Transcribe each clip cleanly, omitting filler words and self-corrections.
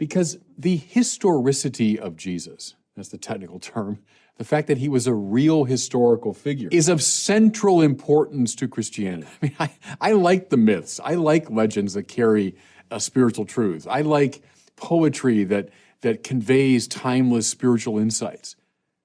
Because the historicity of Jesus, that's the technical term, the fact that he was a real historical figure, is of central importance to Christianity. I mean, I like the myths. I like legends that carry a spiritual truth. I like poetry that conveys timeless spiritual insights.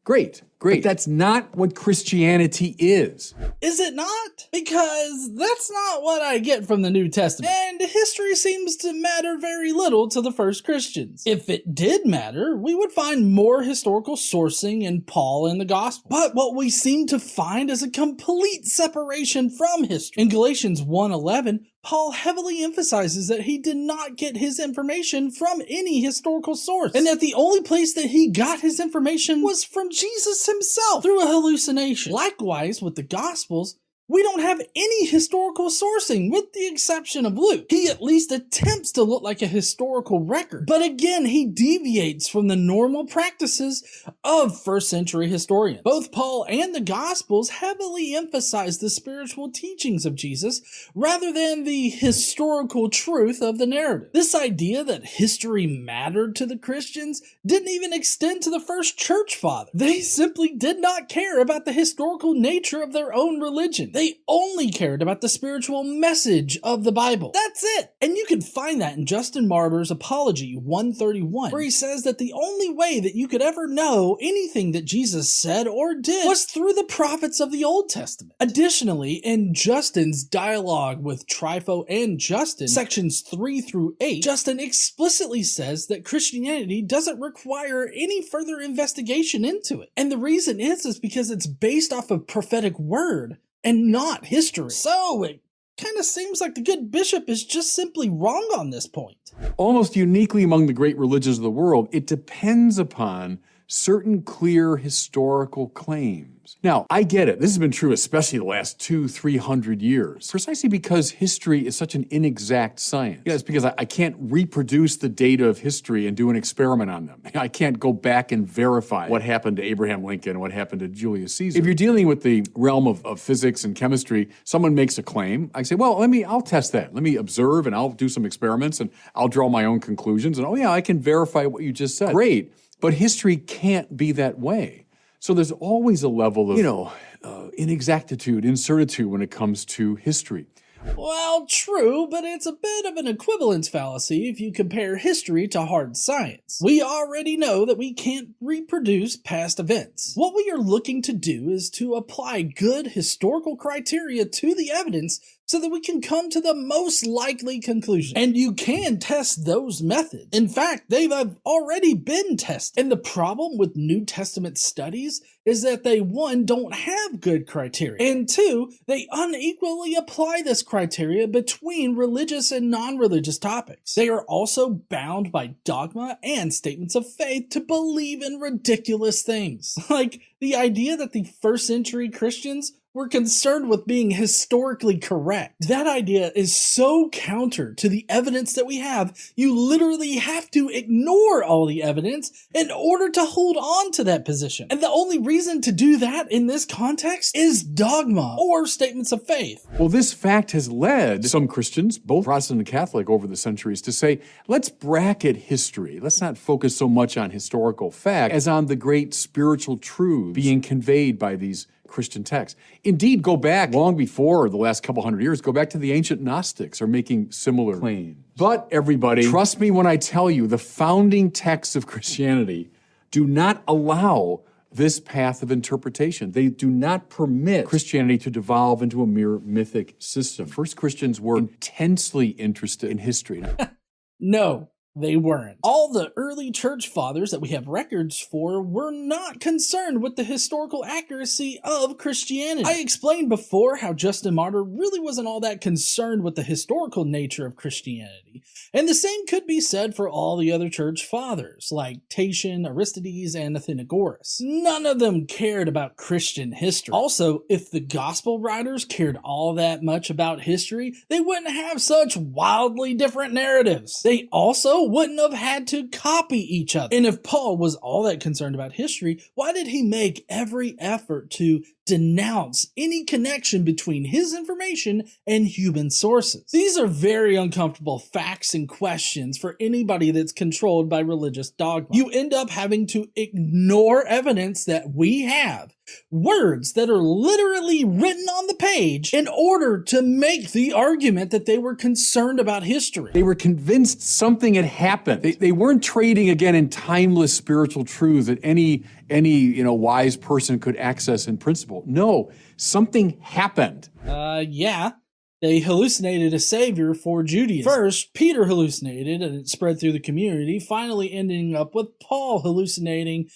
Great. But that's not what Christianity is. Is it not? Because that's not what I get from the New Testament. And history seems to matter very little to the first Christians. If it did matter, we would find more historical sourcing in Paul and the Gospel. But what we seem to find is a complete separation from history. In Galatians 1:11, Paul heavily emphasizes that he did not get his information from any historical source, and that the only place that he got his information was from Jesus himself through a hallucination. Likewise, with the Gospels, we don't have any historical sourcing, with the exception of Luke. He at least attempts to look like a historical record, but again, he deviates from the normal practices of first century historians. Both Paul and the Gospels heavily emphasize the spiritual teachings of Jesus rather than the historical truth of the narrative. This idea that history mattered to the Christians didn't even extend to the first church father. They simply did not care about the historical nature of their own religion. They only cared about the spiritual message of the Bible. That's it. And you can find that in Justin Martyr's Apology 131, where he says that the only way that you could ever know anything that Jesus said or did was through the prophets of the Old Testament. Additionally, in Justin's dialogue with Trypho and Justin, sections 3 through 8, Justin explicitly says that Christianity doesn't require any further investigation into it. And the reason is because it's based off of prophetic word and not history. So it kind of seems like the good bishop is just simply wrong on this point. Almost uniquely among the great religions of the world, it depends upon certain clear historical claims. Now, I get it. This has been true especially the last 200-300 years, precisely because history is such an inexact science. Yeah, it's because I can't reproduce the data of history and do an experiment on them. I can't go back and verify what happened to Abraham Lincoln, what happened to Julius Caesar. If you're dealing with the realm of physics and chemistry, someone makes a claim, I say, well, I'll test that. Let me observe and I'll do some experiments and I'll draw my own conclusions and, oh yeah, I can verify what you just said. Great. But history can't be that way. So there's always a level of, inexactitude, incertitude when it comes to history. Well, true, but it's a bit of an equivalence fallacy if you compare history to hard science. We already know that we can't reproduce past events. What we are looking to do is to apply good historical criteria to the evidence so that we can come to the most likely conclusion. And you can test those methods. In fact, they've already been tested. And the problem with New Testament studies is that they, one, don't have good criteria, and two, they unequally apply this criteria between religious and non-religious topics. They are also bound by dogma and statements of faith to believe in ridiculous things. Like the idea that the first century Christians were concerned with being historically correct. That idea is so counter to the evidence that we have, you literally have to ignore all the evidence in order to hold on to that position. And the only reason to do that in this context is dogma or statements of faith. Well, this fact has led some Christians, both Protestant and Catholic over the centuries, to say, let's bracket history. Let's not focus so much on historical fact as on the great spiritual truths being conveyed by these Christian texts. Indeed, go back long before the last couple hundred years, go back to the ancient Gnostics are making similar claims. But everybody, trust me when I tell you, the founding texts of Christianity do not allow this path of interpretation. They do not permit Christianity to devolve into a mere mythic system. First Christians were intensely interested in history. No, they weren't. All the early church fathers that we have records for were not concerned with the historical accuracy of Christianity. I explained before how Justin Martyr really wasn't all that concerned with the historical nature of Christianity, and the same could be said for all the other church fathers, like Tatian, Aristides, and Athenagoras. None of them cared about Christian history. Also, if the gospel writers cared all that much about history, they wouldn't have such wildly different narratives. They also wouldn't have had to copy each other. And if Paul was all that concerned about history, why did he make every effort to denounce any connection between his information and human sources. These are very uncomfortable facts and questions for anybody that's controlled by religious dogma. You end up having to ignore evidence that we have, words that are literally written on the page, in order to make the argument that they were concerned about history. They were convinced something had happened. They weren't trading again in timeless spiritual truth that any wise person could access in principle. No, something happened. Yeah. They hallucinated a savior for Judaism. First, Peter hallucinated, and it spread through the community, finally ending up with Paul hallucinating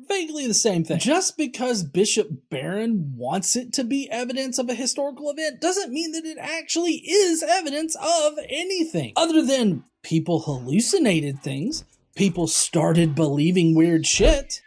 vaguely the same thing. Just because Bishop Barron wants it to be evidence of a historical event doesn't mean that it actually is evidence of anything. Other than people hallucinated things, people started believing weird shit.